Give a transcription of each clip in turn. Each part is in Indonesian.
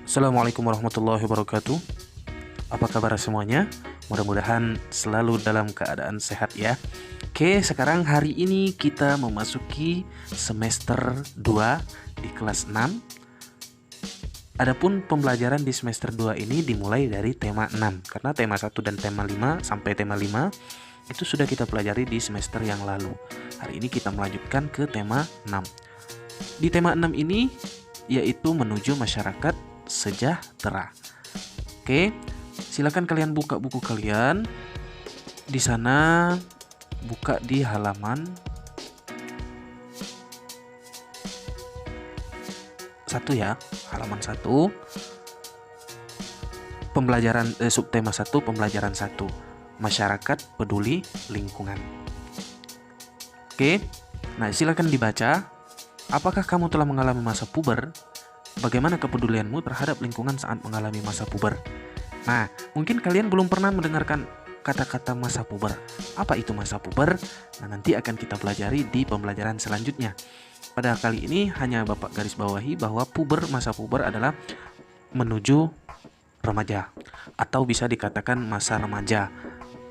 Assalamualaikum warahmatullahi wabarakatuh. Apa kabar semuanya? Mudah-mudahan selalu dalam keadaan sehat ya. Oke, sekarang hari ini kita memasuki semester 2 di kelas 6. Adapun pembelajaran di semester 2 ini dimulai dari tema 6, karena tema 1 dan tema 5 sampai tema 5 itu sudah kita pelajari di semester yang lalu. Hari ini kita melanjutkan ke tema 6. Di tema 6 ini yaitu menuju masyarakat sejahtera. Oke, silakan kalian buka buku kalian. Di sana buka di halaman 1 ya, halaman 1. Pembelajaran subtema 1, pembelajaran 1, masyarakat peduli lingkungan. Oke. Nah, silakan dibaca. Apakah kamu telah mengalami masa puber? Bagaimana kepedulianmu terhadap lingkungan saat mengalami masa puber? Nah, mungkin kalian belum pernah mendengarkan kata-kata masa puber. Apa itu masa puber? Nah, nanti akan kita pelajari di pembelajaran selanjutnya. Pada kali ini hanya Bapak garis bawahi bahwa masa puber adalah menuju remaja atau bisa dikatakan masa remaja.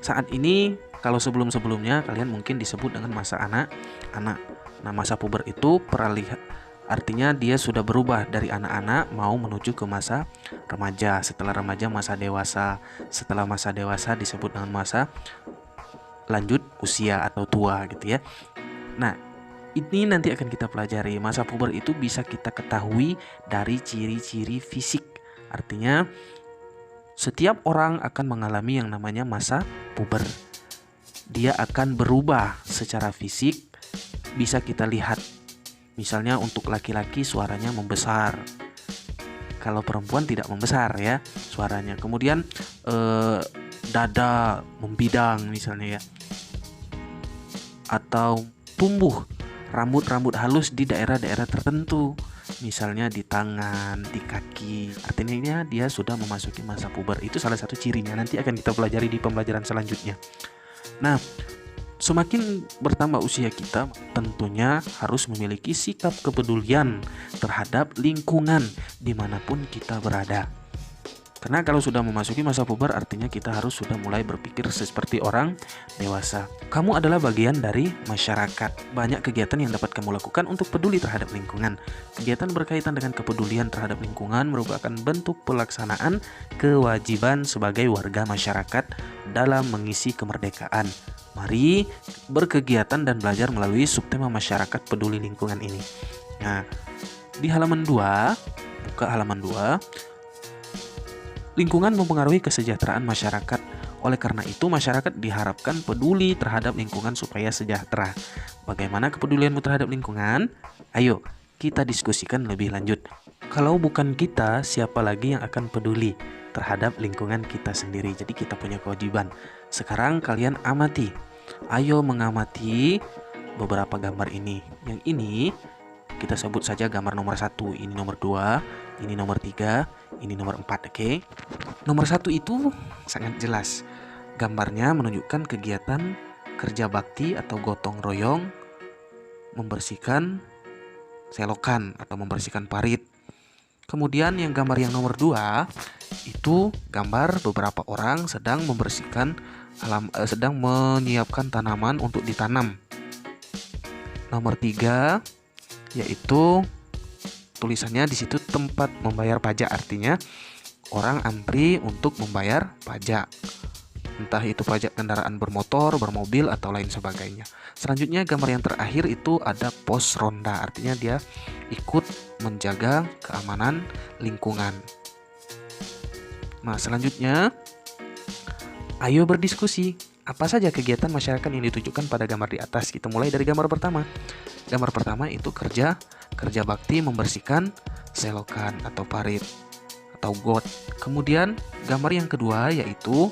Saat ini, kalau sebelum-sebelumnya kalian mungkin disebut dengan masa anak-anak. Nah, masa puber itu artinya dia sudah berubah dari anak-anak mau menuju ke masa remaja. Setelah remaja masa dewasa. Setelah masa dewasa disebut dengan masa lanjut usia atau tua gitu ya. Nah, ini nanti akan kita pelajari. Masa puber itu bisa kita ketahui dari ciri-ciri fisik. Artinya setiap orang akan mengalami yang namanya masa puber. Dia akan berubah secara fisik, bisa kita lihat. Misalnya untuk laki-laki suaranya membesar, kalau perempuan tidak membesar ya suaranya. Kemudian dada membidang misalnya ya, atau tumbuh rambut-rambut halus di daerah-daerah tertentu, misalnya di tangan, di kaki. Artinya dia sudah memasuki masa puber. Itu salah satu cirinya, nanti akan kita pelajari di pembelajaran selanjutnya. Nah, semakin bertambah usia kita, tentunya harus memiliki sikap kepedulian terhadap lingkungan dimanapun kita berada. Karena kalau sudah memasuki masa puber, artinya kita harus sudah mulai berpikir seperti orang dewasa. Kamu adalah bagian dari masyarakat. Banyak kegiatan yang dapat kamu lakukan untuk peduli terhadap lingkungan. Kegiatan berkaitan dengan kepedulian terhadap lingkungan merupakan bentuk pelaksanaan kewajiban sebagai warga masyarakat dalam mengisi kemerdekaan. Mari berkegiatan dan belajar melalui subtema masyarakat peduli lingkungan ini. Nah, di halaman 2, buka halaman 2. Lingkungan mempengaruhi kesejahteraan masyarakat. Oleh karena itu, masyarakat diharapkan peduli terhadap lingkungan supaya sejahtera. Bagaimana kepedulianmu terhadap lingkungan? Ayo, kita diskusikan lebih lanjut. Kalau bukan kita, siapa lagi yang akan peduli terhadap lingkungan kita sendiri? Jadi kita punya kewajiban. Sekarang kalian amati. Ayo mengamati beberapa gambar ini. Yang ini kita sebut saja gambar nomor 1, ini nomor 2, ini nomor 3, ini nomor 4, oke? Nomor 1 itu sangat jelas. Gambarnya menunjukkan kegiatan kerja bakti atau gotong royong membersihkan selokan atau membersihkan parit. Kemudian yang gambar yang nomor 2 itu gambar beberapa orang sedang membersihkan sedang menyiapkan tanaman untuk ditanam. Nomor 3 yaitu tulisannya di situ tempat membayar pajak, artinya orang antri untuk membayar pajak. Entah itu pajak kendaraan bermotor, bermobil atau lain sebagainya. Selanjutnya gambar yang terakhir itu ada pos ronda, artinya dia ikut menjaga keamanan lingkungan. Nah, selanjutnya ayo berdiskusi. Apa saja kegiatan masyarakat yang ditujukan pada gambar di atas? Kita mulai dari gambar pertama. Gambar pertama itu kerja bakti membersihkan selokan atau parit atau got. Kemudian gambar yang kedua yaitu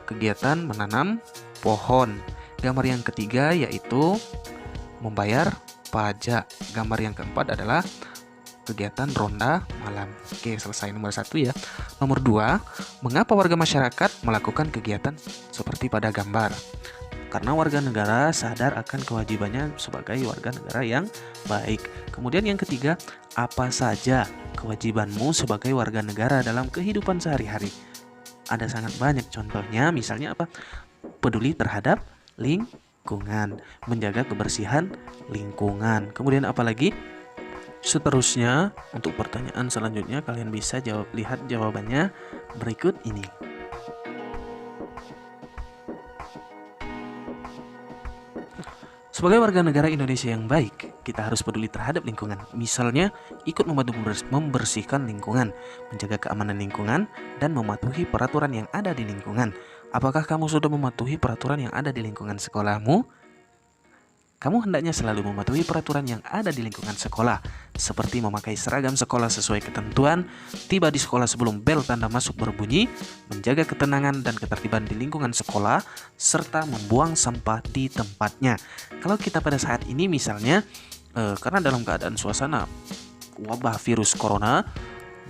kegiatan menanam pohon. Gambar yang ketiga yaitu membayar pajak. Gambar yang keempat adalah kegiatan ronda malam. Oke, selesai nomor 1 ya. Nomor 2, mengapa warga masyarakat melakukan kegiatan seperti pada gambar? Karena warga negara sadar akan kewajibannya sebagai warga negara yang baik. Kemudian yang ketiga, apa saja kewajibanmu sebagai warga negara dalam kehidupan sehari-hari. Ada sangat banyak contohnya, misalnya apa? Peduli terhadap lingkungan, menjaga kebersihan lingkungan. Kemudian apalagi? Seterusnya, untuk pertanyaan selanjutnya kalian bisa lihat jawabannya berikut ini. Sebagai warga negara Indonesia yang baik, kita harus peduli terhadap lingkungan. Misalnya, ikut membantu membersihkan lingkungan, menjaga keamanan lingkungan, dan mematuhi peraturan yang ada di lingkungan. Apakah kamu sudah mematuhi peraturan yang ada di lingkungan sekolahmu? Kamu hendaknya selalu mematuhi peraturan yang ada di lingkungan sekolah, seperti memakai seragam sekolah sesuai ketentuan, tiba di sekolah sebelum bel tanda masuk berbunyi, menjaga ketenangan dan ketertiban di lingkungan sekolah, serta membuang sampah di tempatnya. Kalau kita pada saat ini misalnya, karena dalam keadaan suasana wabah virus corona,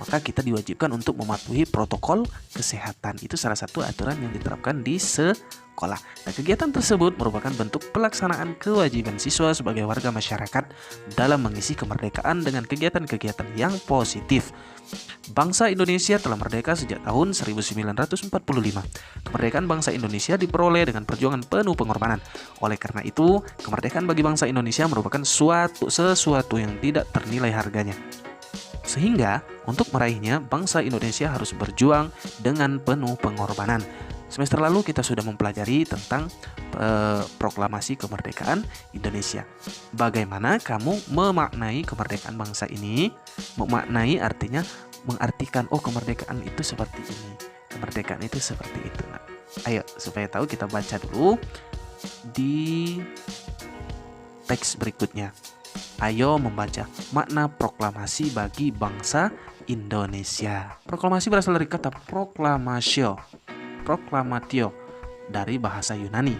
maka kita diwajibkan untuk mematuhi protokol kesehatan. Itu salah satu aturan yang diterapkan di sekolah. Nah, kegiatan tersebut merupakan bentuk pelaksanaan kewajiban siswa sebagai warga masyarakat dalam mengisi kemerdekaan dengan kegiatan-kegiatan yang positif. Bangsa Indonesia telah merdeka sejak tahun 1945. Kemerdekaan bangsa Indonesia diperoleh dengan perjuangan penuh pengorbanan. Oleh karena itu, kemerdekaan bagi bangsa Indonesia merupakan sesuatu yang tidak ternilai harganya. Sehingga untuk meraihnya, bangsa Indonesia harus berjuang dengan penuh pengorbanan. Semester lalu kita sudah mempelajari tentang proklamasi kemerdekaan Indonesia. Bagaimana kamu memaknai kemerdekaan bangsa ini? Memaknai artinya mengartikan, oh kemerdekaan itu seperti ini, kemerdekaan itu seperti itu. Nah, ayo supaya tahu kita baca dulu di teks berikutnya. Ayo membaca makna proklamasi bagi bangsa Indonesia. Proklamasi berasal dari kata proklamatio dari bahasa Yunani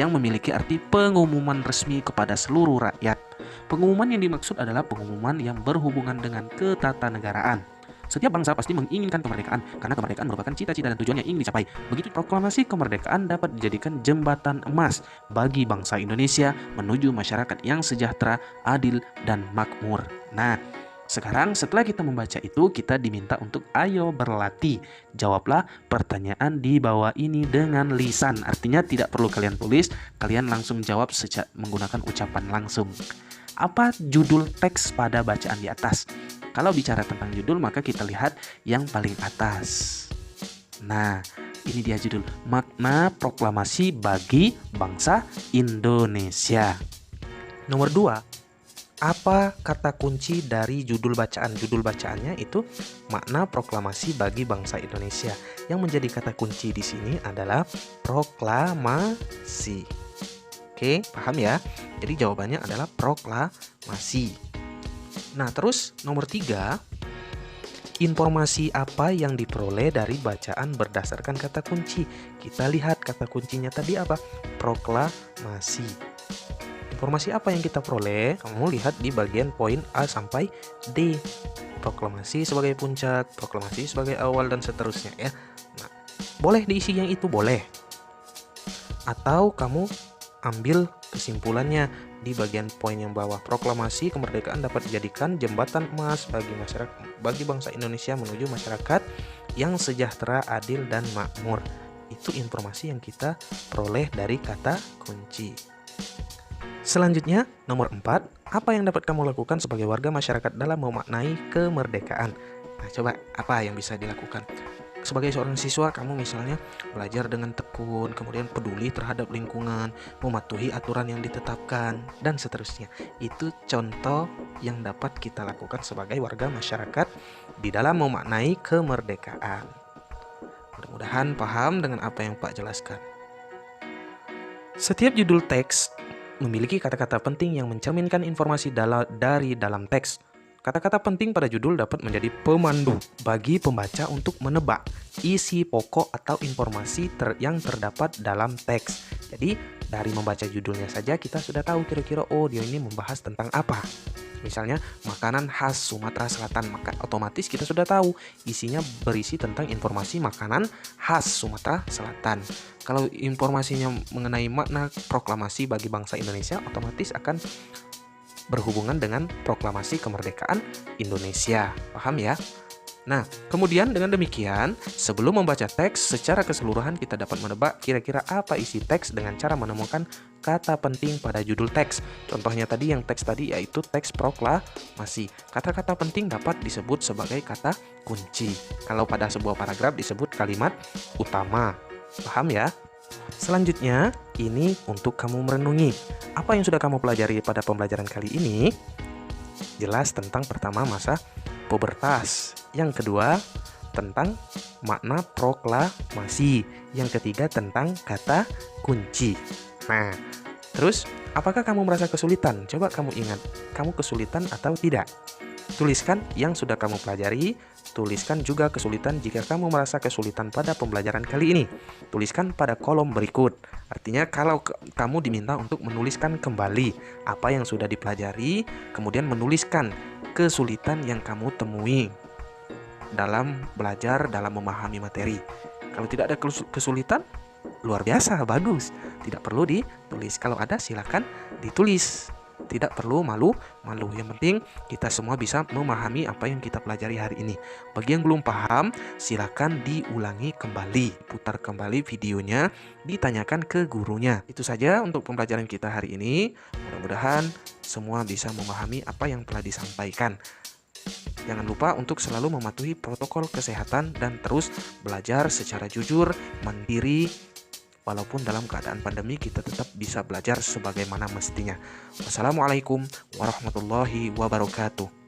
yang memiliki arti pengumuman resmi kepada seluruh rakyat. Pengumuman yang dimaksud adalah pengumuman yang berhubungan dengan ketatanegaraan. Setiap bangsa pasti menginginkan kemerdekaan karena kemerdekaan merupakan cita-cita dan tujuan yang ingin dicapai. Begitu proklamasi kemerdekaan dapat dijadikan jembatan emas bagi bangsa Indonesia menuju masyarakat yang sejahtera, adil, dan makmur. Nah, sekarang setelah kita membaca itu, kita diminta untuk ayo berlatih. Jawablah pertanyaan di bawah ini dengan lisan. Artinya tidak perlu kalian tulis, kalian langsung jawab menggunakan ucapan langsung. Apa judul teks pada bacaan di atas? Kalau bicara tentang judul, maka kita lihat yang paling atas. Nah, ini dia judul, makna proklamasi bagi bangsa Indonesia. Nomor 2, apa kata kunci dari judul bacaan? Judul bacaannya itu makna proklamasi bagi bangsa Indonesia. Yang menjadi kata kunci di sini adalah proklamasi. Oke, paham ya? Jadi jawabannya adalah proklamasi. Nah, terus nomor 3, informasi apa yang diperoleh dari bacaan berdasarkan kata kunci? Kita lihat kata kuncinya tadi apa? Proklamasi. Informasi apa yang kita peroleh? Kamu lihat di bagian poin A sampai D. Proklamasi sebagai puncak, proklamasi sebagai awal, dan seterusnya ya. Nah, boleh diisi yang itu, boleh. Atau kamu ambil kesimpulannya di bagian poin yang bawah. Proklamasi kemerdekaan dapat dijadikan jembatan emas bagi bangsa Indonesia menuju masyarakat yang sejahtera, adil, dan makmur. Itu informasi yang kita peroleh dari kata kunci. Selanjutnya, nomor 4, apa yang dapat kamu lakukan sebagai warga masyarakat dalam memaknai kemerdekaan? Nah, coba apa yang bisa dilakukan? Sebagai seorang siswa, kamu misalnya belajar dengan tekun, kemudian peduli terhadap lingkungan, mematuhi aturan yang ditetapkan, dan seterusnya. Itu contoh yang dapat kita lakukan sebagai warga masyarakat di dalam memaknai kemerdekaan. Mudah-mudahan paham dengan apa yang Pak jelaskan. Setiap judul teks memiliki kata-kata penting yang mencerminkan informasi dari dalam teks. Kata-kata penting pada judul dapat menjadi pemandu bagi pembaca untuk menebak isi pokok atau informasi yang terdapat dalam teks. Jadi, dari membaca judulnya saja kita sudah tahu kira-kira, oh dia ini membahas tentang apa. Misalnya, makanan khas Sumatera Selatan, maka otomatis kita sudah tahu isinya berisi tentang informasi makanan khas Sumatera Selatan. Kalau informasinya mengenai makna proklamasi bagi bangsa Indonesia, otomatis akan berhubungan dengan proklamasi kemerdekaan Indonesia. Paham ya? Nah, kemudian dengan demikian, sebelum membaca teks secara keseluruhan kita dapat menebak kira-kira apa isi teks dengan cara menemukan kata penting pada judul teks. Contohnya tadi yang teks tadi yaitu teks proklamasi. Kata-kata penting dapat disebut sebagai kata kunci. Kalau pada sebuah paragraf disebut kalimat utama. Paham ya? Selanjutnya, ini untuk kamu merenungi. Apa yang sudah kamu pelajari pada pembelajaran kali ini? Jelas tentang pertama masa pubertas. Yang kedua, tentang makna proklamasi. Yang ketiga, tentang kata kunci. Nah, terus apakah kamu merasa kesulitan? Coba kamu ingat, kamu kesulitan atau tidak? Tuliskan yang sudah kamu pelajari. Tuliskan juga kesulitan jika kamu merasa kesulitan pada pembelajaran kali ini. Tuliskan pada kolom berikut. Artinya kalau kamu diminta untuk menuliskan kembali apa yang sudah dipelajari, kemudian menuliskan kesulitan yang kamu temui dalam belajar, dalam memahami materi. Kalau tidak ada kesulitan, luar biasa, bagus. Tidak perlu ditulis. Kalau ada, silakan ditulis. Tidak perlu malu-malu. Yang penting kita semua bisa memahami apa yang kita pelajari hari ini. Bagi yang belum paham, silakan diulangi kembali, putar kembali videonya, ditanyakan ke gurunya. Itu saja untuk pembelajaran kita hari ini. Mudah-mudahan semua bisa memahami apa yang telah disampaikan. Jangan lupa untuk selalu mematuhi protokol kesehatan dan terus belajar secara jujur, mandiri. Walaupun dalam keadaan pandemi kita tetap bisa belajar sebagaimana mestinya. Wassalamualaikum warahmatullahi wabarakatuh.